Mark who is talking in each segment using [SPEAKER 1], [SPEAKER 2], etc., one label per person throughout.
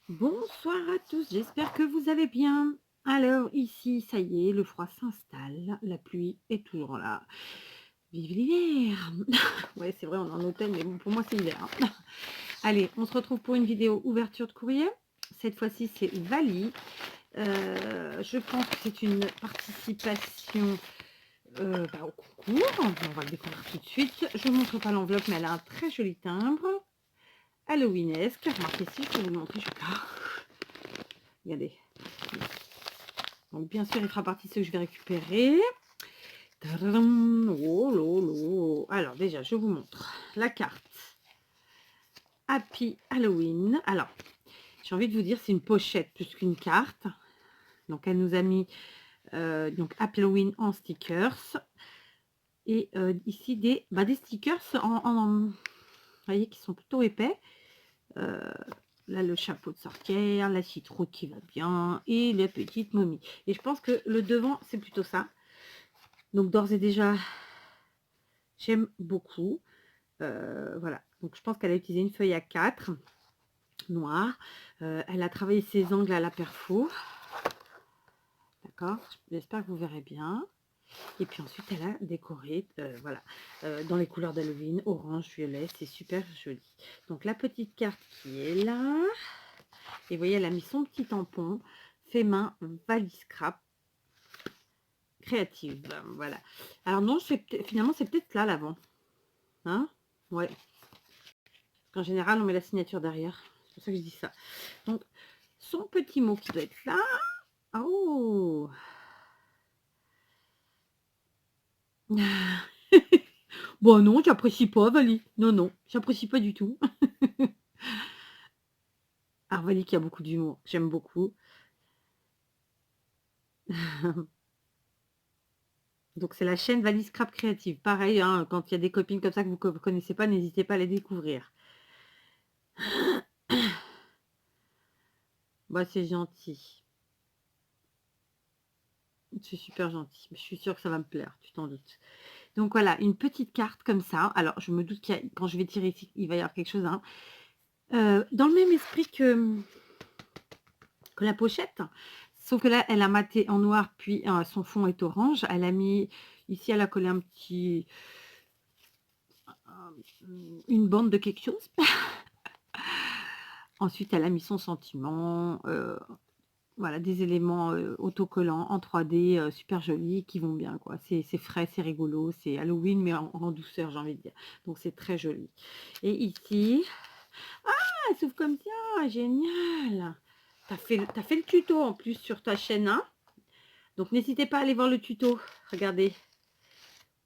[SPEAKER 1] Bonsoir à tous, j'espère que vous allez bien. Alors ici, ça y est, le froid s'installe, la pluie est toujours là. Vive l'hiver. Ouais, c'est vrai, on est en automne, mais bon, pour moi, c'est hiver, hein. Allez, on se retrouve pour une vidéo ouverture de courrier. Cette fois-ci, c'est Vali. Je pense que c'est une participation au concours. On va le découvrir tout de suite. Je ne vous montre pas l'enveloppe, mais elle a un très joli timbre. Halloweenesque. Remarquez ici, je peux vous le montrer. Regardez. Donc bien sûr, il fera partie de ceux que je vais récupérer. Tadam. Oh lolo. Alors déjà, je vous montre la carte Happy Halloween. Alors, j'ai envie de vous dire, c'est une pochette plus qu'une carte. Donc elle nous a mis donc Happy Halloween en stickers. Et ici des stickers vous voyez, qui sont plutôt épais. Là, le chapeau de sorcière, la citrouille qui va bien et les petites momies. Et je pense que le devant, c'est plutôt ça. Donc d'ores et déjà, j'aime beaucoup. Voilà, donc je pense qu'elle a utilisé une feuille A4 noire. Elle a travaillé ses angles à la perfo. D'accord, j'espère que vous verrez bien. Et puis ensuite, elle a décoré, voilà, dans les couleurs d'Halloween, orange, violet, c'est super joli. Donc la petite carte qui est là. Et vous voyez, elle a mis son petit tampon, fait main, valise scrap, créative. Voilà. Alors non, finalement, c'est peut-être là l'avant. Hein? Ouais. En général, on met la signature derrière. C'est pour ça que je dis ça. Donc, son petit mot qui doit être là. Oh. Bon, non, j'apprécie pas, Vali. Non, non, j'apprécie pas du tout. Alors, Vali qui a beaucoup d'humour. J'aime beaucoup. Donc, c'est la chaîne Vali Scrap Créative. Pareil, hein, quand il y a des copines comme ça que vous ne connaissez pas, n'hésitez pas à les découvrir. Bah, c'est gentil. C'est super gentil. Je suis sûre que ça va me plaire, tu t'en doutes. Donc voilà, une petite carte comme ça. Alors, je me doute quand je vais tirer ici, il va y avoir quelque chose. Hein. Dans le même esprit que la pochette, sauf que là, elle a maté en noir, puis son fond est orange. Elle a mis, ici, elle a collé une bande de quelque chose. Ensuite, elle a mis son sentiment. Voilà, des éléments autocollants en 3D super jolis qui vont bien, quoi. C'est frais, c'est rigolo, c'est Halloween, mais en douceur, j'ai envie de dire. Donc, c'est très joli. Et ici, elle s'ouvre comme ça, génial. T'as fait le tuto en plus sur ta chaîne, hein. Donc, n'hésitez pas à aller voir le tuto. Regardez.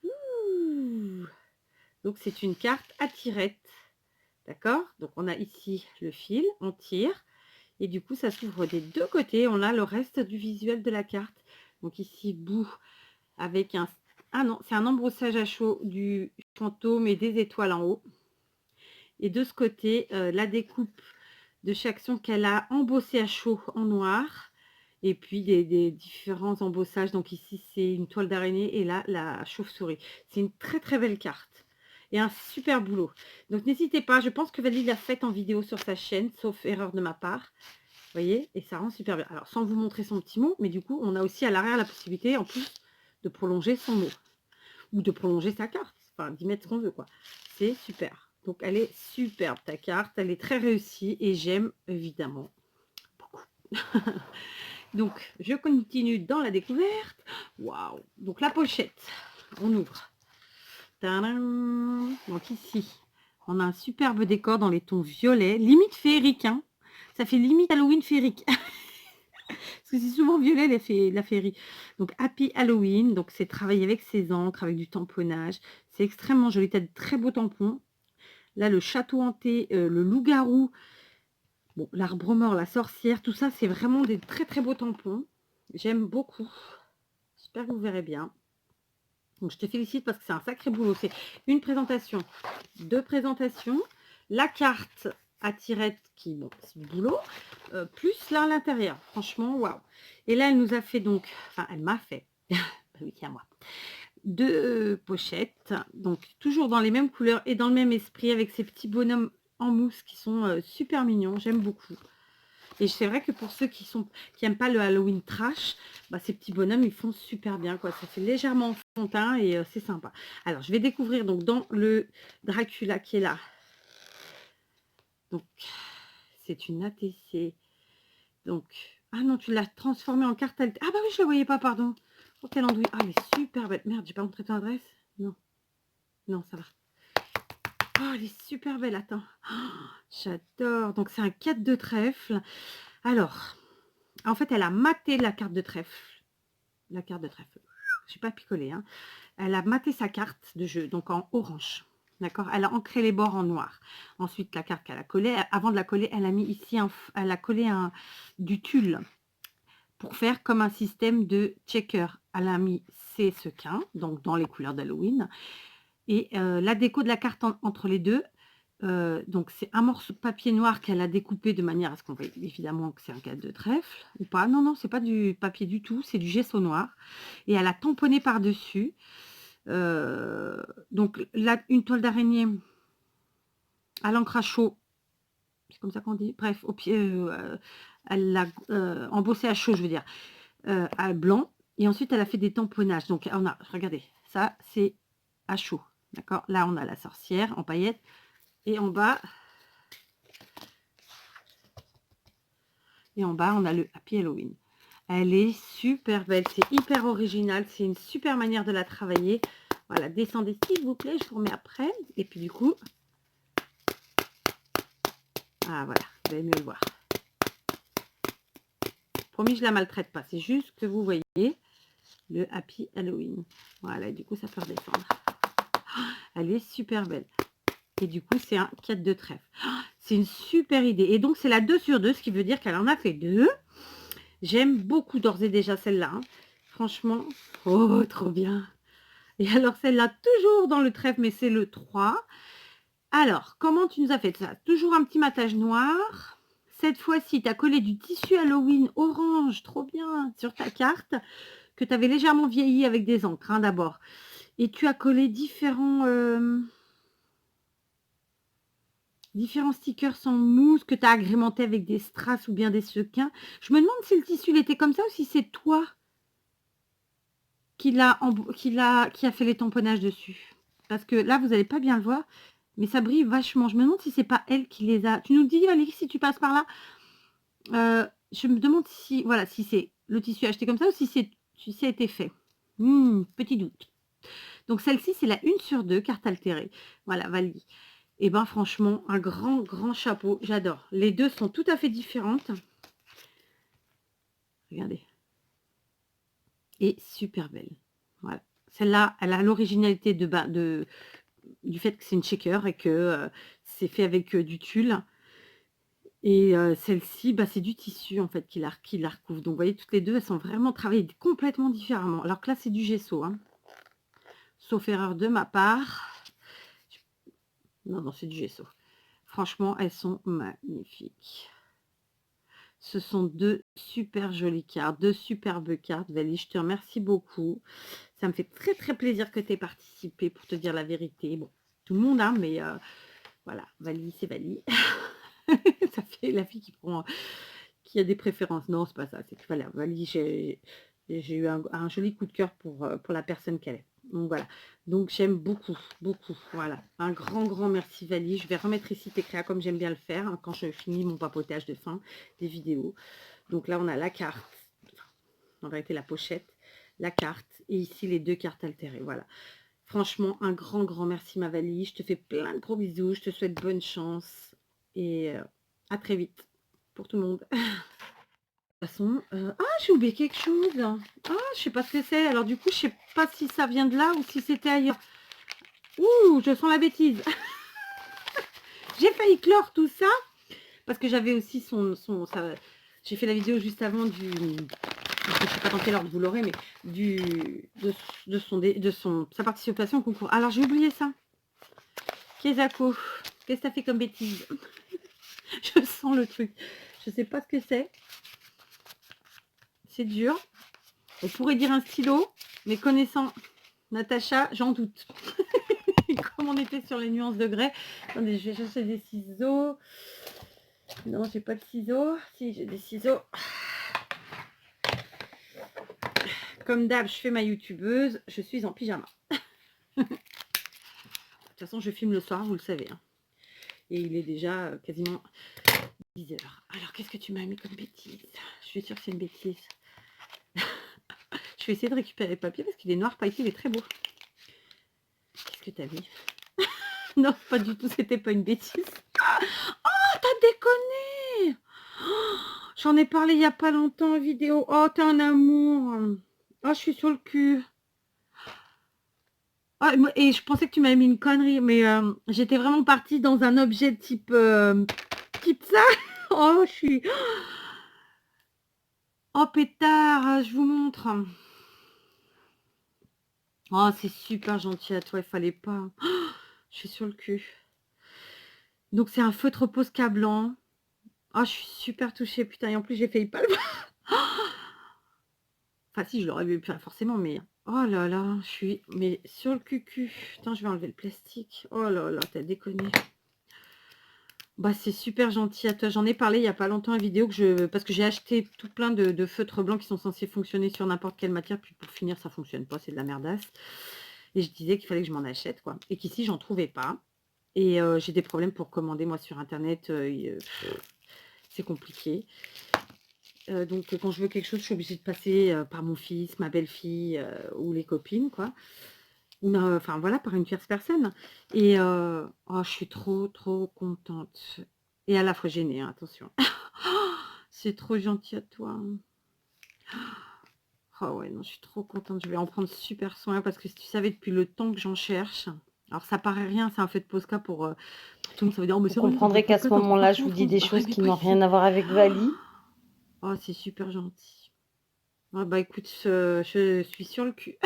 [SPEAKER 1] Ouh. Donc, c'est une carte à tirette. D'accord? Donc, on a ici le fil, on tire. Et du coup, ça s'ouvre des deux côtés. On a le reste du visuel de la carte. Donc ici, bout avec un... Ah non, c'est un embrossage à chaud du fantôme et des étoiles en haut. Et de ce côté, la découpe de chaque son qu'elle a embossé à chaud en noir. Et puis des différents embossages. Donc ici, c'est une toile d'araignée et là, la chauve-souris. C'est une très très belle carte. Et un super boulot. Donc n'hésitez pas, je pense que Valérie l'a faite en vidéo sur sa chaîne, sauf erreur de ma part. Vous voyez? Et ça rend super bien. Alors, sans vous montrer son petit mot, mais du coup, on a aussi à l'arrière la possibilité, en plus, de prolonger son mot. Ou de prolonger sa carte. Enfin, d'y mettre ce qu'on veut, quoi. C'est super. Donc, elle est superbe, ta carte. Elle est très réussie et j'aime, évidemment, beaucoup. Donc, je continue dans la découverte. Waouh! Donc, la pochette. On ouvre. Tadam. Donc, ici, on a un superbe décor dans les tons violets. Limite féerique, hein. Ça fait limite Halloween féerique. Parce que c'est souvent violet la féerie. Donc Happy Halloween, donc c'est travaillé avec ses encres, avec du tamponnage. C'est extrêmement joli, tu as de très beaux tampons. Là, le château hanté, le loup-garou, bon, l'arbre mort, la sorcière, tout ça, c'est vraiment des très très beaux tampons. J'aime beaucoup. J'espère que vous verrez bien. Donc je te félicite parce que c'est un sacré boulot. C'est une présentation, deux présentations, la carte à tirette qui, bon, c'est du boulot, plus là à l'intérieur. Franchement, waouh. Et là, elle nous a fait donc, enfin, elle m'a fait, bah oui, à moi, deux pochettes. Donc toujours dans les mêmes couleurs et dans le même esprit avec ces petits bonhommes en mousse qui sont super mignons. J'aime beaucoup. Et c'est vrai que pour ceux qui aiment pas le Halloween trash, bah, ces petits bonhommes, ils font super bien, quoi. Ça fait légèrement enfantin et c'est sympa. Alors, je vais découvrir donc dans le Dracula qui est là. Donc, c'est une ATC. Donc, ah non, tu l'as transformée en carte altérée. Ah bah oui, je la voyais pas, pardon. Oh, quelle andouille. Ah, elle est super belle. Merde, j'ai pas montré ton adresse? Non. Non, ça va. Oh, elle est super belle, attends. Oh, j'adore. Donc, c'est un 4 de trèfle. Alors, en fait, elle a maté la carte de trèfle. La carte de trèfle. Je n'ai pas picolé. Hein. Elle a maté sa carte de jeu, donc en orange. D'accord. Elle a ancré les bords en noir. Ensuite, la carte qu'elle a collée, avant de la coller, elle a mis ici, elle a collé du tulle pour faire comme un système de checker. Elle a mis ses sequins, donc dans les couleurs d'Halloween. Et la déco de la carte entre les deux, donc c'est un morceau de papier noir qu'elle a découpé de manière à ce qu'on voit évidemment que c'est un cadre de trèfle ou pas. Non, non, c'est pas du papier du tout, c'est du gesso noir. Et elle a tamponné par-dessus. Donc là, une toile d'araignée à l'encre à chaud, c'est comme ça qu'on dit. Bref, au pied, elle l'a embossé à chaud, je veux dire, à blanc. Et ensuite, elle a fait des tamponnages. Donc, on a, regardez, ça, c'est à chaud. D'accord. Là, on a la sorcière en paillettes. Et en bas, on a le Happy Halloween. Elle est super belle, c'est hyper original, c'est une super manière de la travailler. Voilà, descendez s'il vous plaît, je vous remets après. Et puis du coup, ah voilà, vous allez mieux le voir. Promis, je la maltraite pas, c'est juste que vous voyez le Happy Halloween. Voilà, et du coup, ça peut redescendre. Elle est super belle. Et du coup, c'est un 4 de trèfle. C'est une super idée. Et donc, c'est la 2 sur 2, ce qui veut dire qu'elle en a fait 2. J'aime beaucoup d'ores et déjà celle-là. Hein. Franchement, oh, trop bien. Et alors, celle-là, toujours dans le trèfle, mais c'est le 3. Alors, comment tu nous as fait ça? Toujours un petit matage noir. Cette fois-ci, tu as collé du tissu Halloween orange, trop bien, sur ta carte, que tu avais légèrement vieilli avec des encres, hein, d'abord. Et tu as collé différents stickers en mousse que tu as agrémenté avec des strass ou bien des sequins. Je me demande si le tissu il était comme ça ou si c'est toi qui a fait les tamponnages dessus. Parce que là, vous n'allez pas bien le voir, mais ça brille vachement. Je me demande si c'est pas elle qui les a. Tu nous dis, Valérie, si tu passes par là. Je me demande si, voilà, si c'est le tissu acheté comme ça ou si c'est a été fait. Petit doute. Donc celle-ci, c'est la 1 sur 2, carte altérée. Voilà, Valérie. Et ben franchement, un grand, grand chapeau. J'adore. Les deux sont tout à fait différentes. Regardez. Et super belle. Voilà. Celle-là, elle a l'originalité du fait que c'est une shaker et que c'est fait avec du tulle. Et celle-ci, bah, c'est du tissu en fait qui la recouvre. Donc vous voyez, toutes les deux, elles sont vraiment travaillées complètement différemment. Alors que là, c'est du gesso. Hein. Sauf erreur de ma part. Non, non, c'est du gesso. Franchement, elles sont magnifiques. Ce sont deux super jolies cartes, deux superbes cartes. Valie, je te remercie beaucoup. Ça me fait très très plaisir que tu aies participé, pour te dire la vérité. Bon, tout le monde, hein, mais voilà, Valie, c'est Valie. Ça fait la fille qui a des préférences. Non, c'est pas ça. C'est que voilà, Valie, j'ai eu un joli coup de cœur pour la personne qu'elle est. Donc voilà. Donc j'aime beaucoup, beaucoup. Voilà. Un grand, grand merci Valie. Je vais remettre ici tes créas comme j'aime bien le faire hein, quand je finis mon papotage de fin des vidéos. Donc là, on a la carte. En vérité, la pochette, la carte et ici les deux cartes altérées. Voilà. Franchement, un grand, grand merci ma Valie. Je te fais plein de gros bisous. Je te souhaite bonne chance et à très vite pour tout le monde. De toute façon, ah, j'ai oublié quelque chose. Ah, je sais pas ce que c'est. Alors du coup, je sais pas si ça vient de là ou si c'était ailleurs. Ouh, je sens la bêtise. J'ai failli clore tout ça parce que j'avais aussi j'ai fait la vidéo juste avant je ne sais pas dans quelle ordre vous l'aurez, mais sa participation au concours. Alors j'ai oublié ça. Kezako, qu'est-ce que ça fait comme bêtise? Je sens le truc. Je sais pas ce que c'est. C'est dur. On pourrait dire un stylo, mais connaissant Natacha, j'en doute. Comme on était sur les nuances de grès. Attendez, je vais chercher des ciseaux. Non, j'ai pas de ciseaux. Si, j'ai des ciseaux. Comme d'hab, je fais ma youtubeuse. Je suis en pyjama. De toute façon, je filme le soir, vous le savez. Hein. Et il est déjà quasiment 10 heures. Alors, qu'est-ce que tu m'as mis comme bêtise? Je suis sûre que c'est une bêtise. Je vais essayer de récupérer le papier parce qu'il est noir pailleté, il est très beau. Qu'est-ce que t'as mis? Non, pas du tout, c'était pas une bêtise. Oh, t'as déconné! Oh, j'en ai parlé il y a pas longtemps en vidéo. Oh, t'es un amour. Oh, je suis sur le cul. Oh, et je pensais que tu m'avais mis une connerie, mais j'étais vraiment partie dans un objet type pizza. Oh, je suis... Oh, pétard, je vous montre. Oh, c'est super gentil à toi, il fallait pas. Oh, je suis sur le cul. Donc, c'est un feutre Posca blanc. Oh, je suis super touchée, putain. Et en plus, j'ai failli pas le voir. Enfin, si, je l'aurais vu, forcément, mais... Oh là là, je suis... Mais sur le cucu. Putain, je vais enlever le plastique. Oh là là, t'as déconné. Bah, c'est super gentil à toi. J'en ai parlé il y a pas longtemps en vidéo parce que j'ai acheté tout plein de feutres blancs qui sont censés fonctionner sur n'importe quelle matière, puis pour finir, ça fonctionne pas, c'est de la merdasse. Et je disais qu'il fallait que je m'en achète, quoi. Et qu'ici, j'en trouvais pas. Et j'ai des problèmes pour commander, moi, sur Internet. C'est compliqué. Donc, quand je veux quelque chose, je suis obligée de passer par mon fils, ma belle-fille ou les copines, quoi. Enfin, voilà, par une tierce personne. Et oh, je suis trop, trop contente. Et à la fois gênée, hein, attention. C'est trop gentil à toi. Oh ouais, non, je suis trop contente. Je vais en prendre super soin parce que si tu savais depuis le temps que j'en cherche. Alors, ça paraît rien, c'est un fait de Posca pour tout le monde. Ça veut dire, oh, mais
[SPEAKER 2] Vous
[SPEAKER 1] c'est rien, c'est un fait
[SPEAKER 2] comprendrez
[SPEAKER 1] de
[SPEAKER 2] qu'à ce
[SPEAKER 1] Posca, t'en trouves
[SPEAKER 2] moment-là,
[SPEAKER 1] partout
[SPEAKER 2] je
[SPEAKER 1] en
[SPEAKER 2] vous dis
[SPEAKER 1] France.
[SPEAKER 2] des
[SPEAKER 1] Ah,
[SPEAKER 2] choses
[SPEAKER 1] mais
[SPEAKER 2] qui
[SPEAKER 1] pas
[SPEAKER 2] n'ont rien
[SPEAKER 1] ici.
[SPEAKER 2] à voir avec Vali.
[SPEAKER 1] Oh, c'est super gentil. Ah, bah écoute, je suis sur le cul.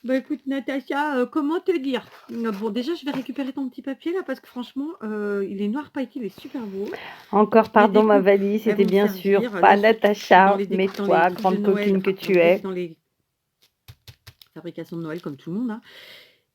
[SPEAKER 1] Bah écoute Natacha, comment te dire? Bon déjà je vais récupérer ton petit papier là parce que franchement, il est noir pailleté, il est super beau.
[SPEAKER 2] Encore
[SPEAKER 1] Les
[SPEAKER 2] pardon, ma
[SPEAKER 1] découpes,
[SPEAKER 2] Vali,
[SPEAKER 1] elles
[SPEAKER 2] c'était
[SPEAKER 1] vont me
[SPEAKER 2] bien sûr
[SPEAKER 1] servir.
[SPEAKER 2] pas
[SPEAKER 1] Là je suis
[SPEAKER 2] Natacha,
[SPEAKER 1] dans
[SPEAKER 2] mais
[SPEAKER 1] les
[SPEAKER 2] toi,
[SPEAKER 1] trucs de
[SPEAKER 2] grande
[SPEAKER 1] Noël,
[SPEAKER 2] copine que
[SPEAKER 1] enfin
[SPEAKER 2] tu
[SPEAKER 1] j'arrive
[SPEAKER 2] es.
[SPEAKER 1] dans les fabrications de Noël comme tout le monde, hein.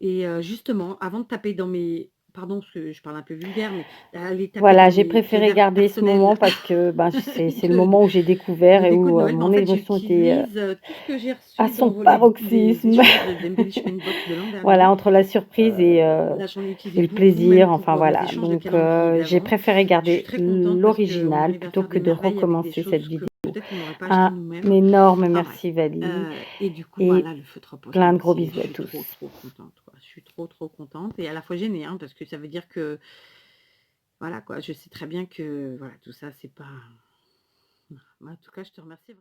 [SPEAKER 1] Et justement, avant de taper dans mes pardon parce que je parle un peu vulgaire, mais aller taper
[SPEAKER 2] Voilà,
[SPEAKER 1] dans
[SPEAKER 2] j'ai
[SPEAKER 1] mes
[SPEAKER 2] préféré
[SPEAKER 1] plaisirs
[SPEAKER 2] garder ce moment
[SPEAKER 1] personnels
[SPEAKER 2] parce que ben, c'est le
[SPEAKER 1] de
[SPEAKER 2] moment où j'ai découvert
[SPEAKER 1] de
[SPEAKER 2] et
[SPEAKER 1] déco de
[SPEAKER 2] où
[SPEAKER 1] Noël, bah, en
[SPEAKER 2] mon
[SPEAKER 1] fait
[SPEAKER 2] émotion était
[SPEAKER 1] j'utilise, tout ce que j'ai
[SPEAKER 2] à
[SPEAKER 1] reçu
[SPEAKER 2] son
[SPEAKER 1] dans les
[SPEAKER 2] paroxysme.
[SPEAKER 1] échanges d'Embellishment Box de l'an
[SPEAKER 2] Voilà,
[SPEAKER 1] dernier.
[SPEAKER 2] entre la surprise
[SPEAKER 1] Là, j'en ai utilisé
[SPEAKER 2] et le
[SPEAKER 1] beaucoup, même
[SPEAKER 2] plaisir, enfin
[SPEAKER 1] pour mes
[SPEAKER 2] voilà.
[SPEAKER 1] échanges de
[SPEAKER 2] Donc,
[SPEAKER 1] calendrier
[SPEAKER 2] j'ai
[SPEAKER 1] d'avant.
[SPEAKER 2] préféré
[SPEAKER 1] Je suis
[SPEAKER 2] garder
[SPEAKER 1] très contente parce qu'on
[SPEAKER 2] l'original
[SPEAKER 1] arrive à
[SPEAKER 2] plutôt
[SPEAKER 1] faire
[SPEAKER 2] que
[SPEAKER 1] des
[SPEAKER 2] de
[SPEAKER 1] merveilles avec des
[SPEAKER 2] recommencer cette
[SPEAKER 1] choses
[SPEAKER 2] vidéo.
[SPEAKER 1] que peut-être on n'aurait pas achetées
[SPEAKER 2] Un
[SPEAKER 1] nous-mêmes.
[SPEAKER 2] énorme
[SPEAKER 1] Enfin bref.
[SPEAKER 2] merci, Vali,
[SPEAKER 1] Et du coup,
[SPEAKER 2] et
[SPEAKER 1] voilà, le feutre
[SPEAKER 2] plein
[SPEAKER 1] Posca,
[SPEAKER 2] de gros
[SPEAKER 1] je
[SPEAKER 2] bisous à
[SPEAKER 1] suis trop,
[SPEAKER 2] tous.
[SPEAKER 1] trop contente, quoi. Je suis trop, trop contente et à la fois gênée, hein, parce que ça veut dire que, voilà, quoi, je sais très bien que, voilà, tout ça, c'est pas... En tout cas, je te remercie.